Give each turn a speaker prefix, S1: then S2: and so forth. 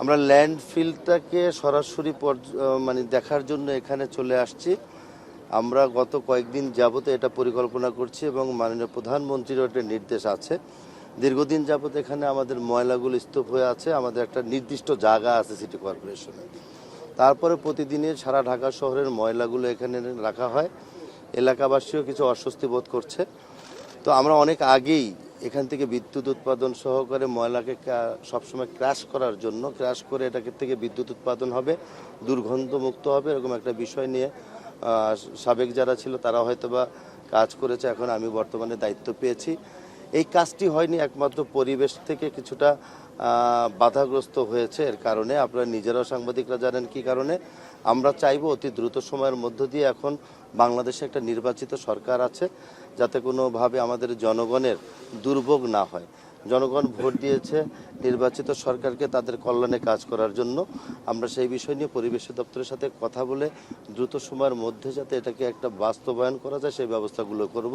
S1: আমরা ল্যান্ডফিলটাকে সরাসরি মানে দেখার জন্য এখানে চলে আসছি। আমরা গত কয়েকদিন যাবত এটা পরিকল্পনা করছি এবং মাননীয় প্রধানমন্ত্রীরও একটা নির্দেশ আছে। দীর্ঘদিন যাবত এখানে আমাদের ময়লাগুলো স্তূপ হয়ে আছে, আমাদের একটা নির্দিষ্ট জায়গা আছে সিটি কর্পোরেশনে। তারপরে প্রতিদিনের সারা ঢাকা শহরের ময়লাগুলো এখানে রাখা হয়। এলাকাবাসীও কিছু অস্বস্তি বোধ করছে। তো আমরা অনেক আগেই এখান থেকে বিদ্যুৎ উৎপাদন সহকারে ময়লাকে সবসময় ক্র্যাশ করার জন্য, ক্র্যাশ করে এটাকে থেকে বিদ্যুৎ উৎপাদন হবে, দুর্গন্ধমুক্ত হবে, এরকম একটা বিষয় নিয়ে সাবেক যারা ছিল তারা হয়তো বা কাজ করেছে। এখন আমি বর্তমানে দায়িত্ব পেয়েছি। এই কাজটি হয়নি একমাত্র পরিবেশ থেকে কিছুটা বাধাগ্রস্ত হয়েছে। এর কারণে আপনারা নিজেরাও সাংবাদিকরা জানেন কি কারণে। আমরা চাইব অতি দ্রুত সময়ের মধ্য দিয়ে, এখন বাংলাদেশে একটা নির্বাচিত সরকার আছে, যাতে কোনোভাবে আমাদের জনগণের দুর্ভোগ না হয়। জনগণ ভোট দিয়েছে নির্বাচিত সরকারকে তাদের কল্যাণে কাজ করার জন্য। আমরা সেই বিষয় নিয়ে পরিবেশ দপ্তরের সাথে কথা বলে দ্রুত সময়ের মধ্যে যাতে এটাকে একটা বাস্তবায়ন করা যায় সেই ব্যবস্থাগুলো করব।